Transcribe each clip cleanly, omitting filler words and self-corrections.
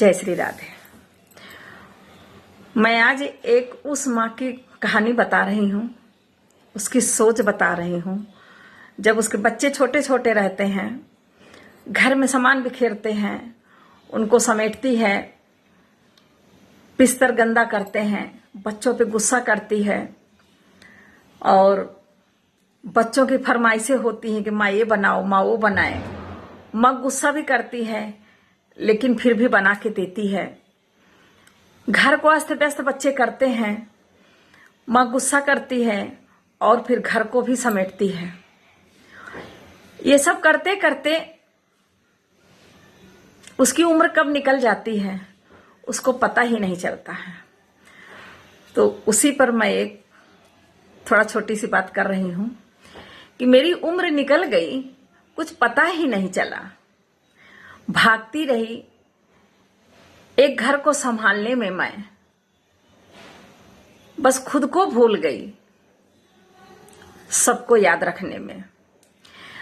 जय श्री राधे। मैं आज एक उस माँ की कहानी बता रही हूँ, उसकी सोच बता रही हूँ। जब उसके बच्चे छोटे छोटे रहते हैं, घर में सामान बिखेरते हैं, उनको समेटती है, बिस्तर गंदा करते हैं, बच्चों पे गुस्सा करती है और बच्चों की फरमाइशें होती हैं कि माँ ये बनाओ, माँ वो बनाए। माँ गुस्सा भी करती है लेकिन फिर भी बना के देती है। घर को अस्त व्यस्त बच्चे करते हैं, माँ गुस्सा करती है और फिर घर को भी समेटती है। ये सब करते करते उसकी उम्र कब निकल जाती है उसको पता ही नहीं चलता है। तो उसी पर मैं एक थोड़ा छोटी सी बात कर रही हूं कि मेरी उम्र निकल गई, कुछ पता ही नहीं चला। भागती रही एक घर को संभालने में, मैं बस खुद को भूल गई सबको याद रखने में।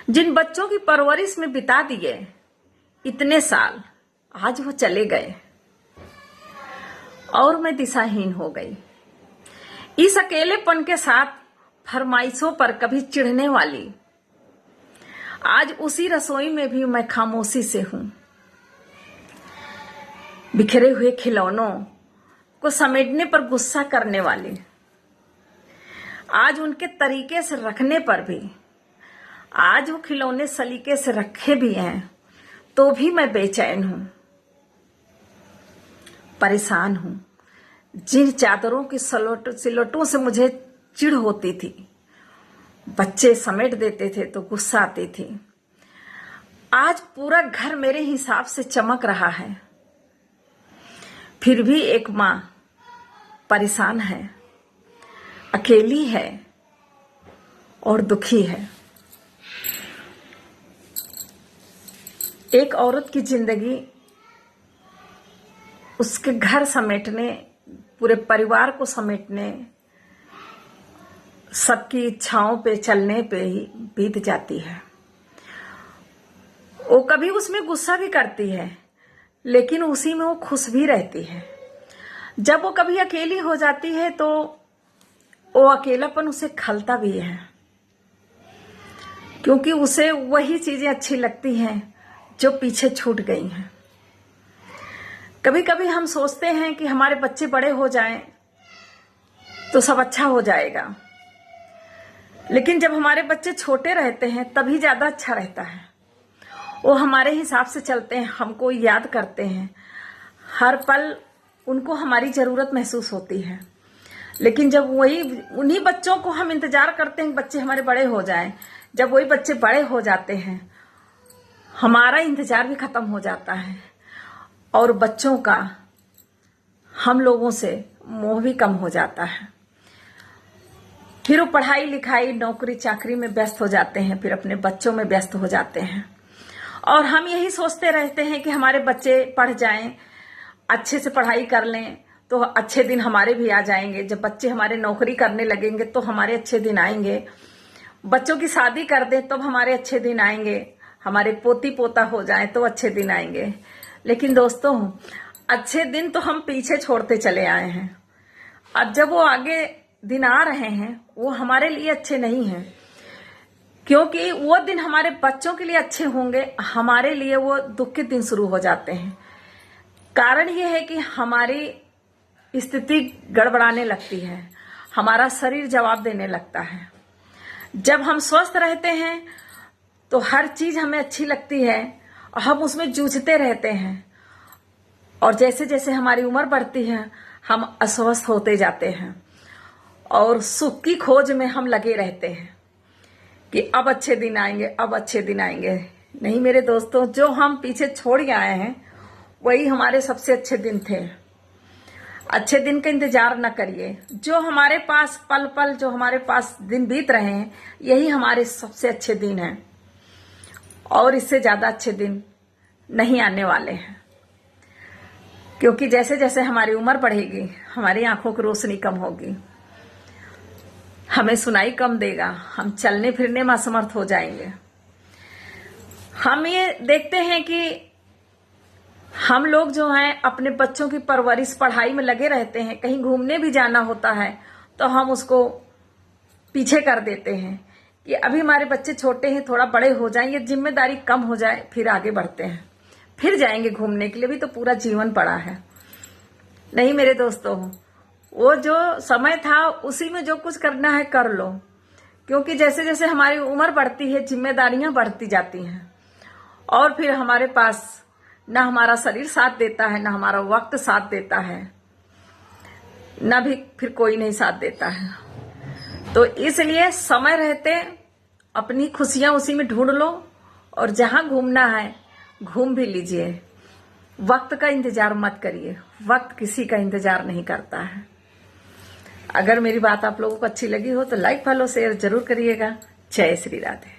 जिन बच्चों की परवरिश में बिता दिए इतने साल, आज वो चले गए और मैं दिशाहीन हो गई। इस अकेलेपन के साथ फरमाइशों पर कभी चिढ़ने वाली, आज उसी रसोई में भी मैं खामोशी से हूं। बिखरे हुए खिलौनों को समेटने पर गुस्सा करने वाली, आज उनके तरीके से रखने पर भी, आज वो खिलौने सलीके से रखे भी हैं तो भी मैं बेचैन हूं, परेशान हूं। जिन चादरों की सिलवटों से मुझे चिढ़ होती थी, बच्चे समेट देते थे तो गुस्सा आती थी, आज पूरा घर मेरे हिसाब से चमक रहा है। फिर भी एक माँ परेशान है, अकेली है और दुखी है। एक औरत की जिंदगी उसके घर समेटने, पूरे परिवार को समेटने, सबकी इच्छाओं पे चलने पे ही बीत जाती है। वो कभी उसमें गुस्सा भी करती है लेकिन उसी में वो खुश भी रहती है। जब वो कभी अकेली हो जाती है तो वो अकेलापन उसे खलता भी है, क्योंकि उसे वही चीजें अच्छी लगती हैं जो पीछे छूट गई हैं। कभी कभी हम सोचते हैं कि हमारे बच्चे बड़े हो जाएं तो सब अच्छा हो जाएगा, लेकिन जब हमारे बच्चे छोटे रहते हैं तभी ज्यादा अच्छा रहता है। वो हमारे हिसाब से चलते हैं, हमको याद करते हैं, हर पल उनको हमारी जरूरत महसूस होती है। लेकिन जब उन्हीं बच्चों को हम इंतजार करते हैं, बच्चे हमारे बड़े हो जाएं, जब वही बच्चे बड़े हो जाते हैं हमारा इंतजार भी खत्म हो जाता है और बच्चों का हम लोगों से मोह भी कम हो जाता है। फिर वो पढ़ाई लिखाई, नौकरी चाकरी में व्यस्त हो जाते हैं, फिर अपने बच्चों में व्यस्त हो जाते हैं और हम यही सोचते रहते हैं कि हमारे बच्चे पढ़ जाएं, अच्छे से पढ़ाई कर लें तो अच्छे दिन हमारे भी आ जाएंगे। जब बच्चे हमारे नौकरी करने लगेंगे तो हमारे अच्छे दिन आएंगे। बच्चों की शादी कर दें तब हमारे अच्छे दिन आएंगे। हमारे पोती पोता हो जाए तो अच्छे दिन आएंगे। लेकिन दोस्तों, अच्छे दिन तो हम पीछे छोड़ते चले आए हैं। अब जब वो आगे दिन आ रहे हैं वो हमारे लिए अच्छे नहीं हैं, क्योंकि वो दिन हमारे बच्चों के लिए अच्छे होंगे, हमारे लिए वो दुख के दिन शुरू हो जाते हैं। कारण ये है कि हमारी स्थिति गड़बड़ाने लगती है, हमारा शरीर जवाब देने लगता है। जब हम स्वस्थ रहते हैं तो हर चीज हमें अच्छी लगती है और हम उसमें जूझते रहते हैं, और जैसे जैसे हमारी उम्र बढ़ती है हम अस्वस्थ होते जाते हैं और सुख की खोज में हम लगे रहते हैं कि अब अच्छे दिन आएंगे, अब अच्छे दिन आएंगे। नहीं मेरे दोस्तों, जो हम पीछे छोड़ के आए हैं वही हमारे सबसे अच्छे दिन थे। अच्छे दिन का इंतजार न करिए। जो हमारे पास पल पल, जो हमारे पास दिन बीत रहे हैं, यही हमारे सबसे अच्छे दिन हैं और इससे ज्यादा अच्छे दिन नहीं आने वाले हैं। क्योंकि जैसे जैसे हमारी उम्र बढ़ेगी हमारी आंखों की रोशनी कम होगी, हमें सुनाई कम देगा, हम चलने फिरने में असमर्थ हो जाएंगे। हम ये देखते हैं कि हम लोग जो हैं अपने बच्चों की परवरिश पढ़ाई में लगे रहते हैं, कहीं घूमने भी जाना होता है तो हम उसको पीछे कर देते हैं कि अभी हमारे बच्चे छोटे हैं, थोड़ा बड़े हो जाएं, ये जिम्मेदारी कम हो जाए, फिर आगे बढ़ते हैं, फिर जाएंगे घूमने के लिए, भी तो पूरा जीवन पड़ा है। नहीं मेरे दोस्तों, वो जो समय था उसी में जो कुछ करना है कर लो, क्योंकि जैसे जैसे हमारी उम्र बढ़ती है जिम्मेदारियां बढ़ती जाती हैं और फिर हमारे पास ना हमारा शरीर साथ देता है, ना हमारा वक्त साथ देता है, ना भी फिर कोई नहीं साथ देता है। तो इसलिए समय रहते अपनी खुशियां उसी में ढूंढ लो और जहां घूमना है घूम भी लीजिए। वक्त का इंतजार मत करिए, वक्त किसी का इंतजार नहीं करता है। अगर मेरी बात आप लोगों को अच्छी लगी हो तो लाइक फॉलो शेयर जरूर करिएगा। जय श्री राधे।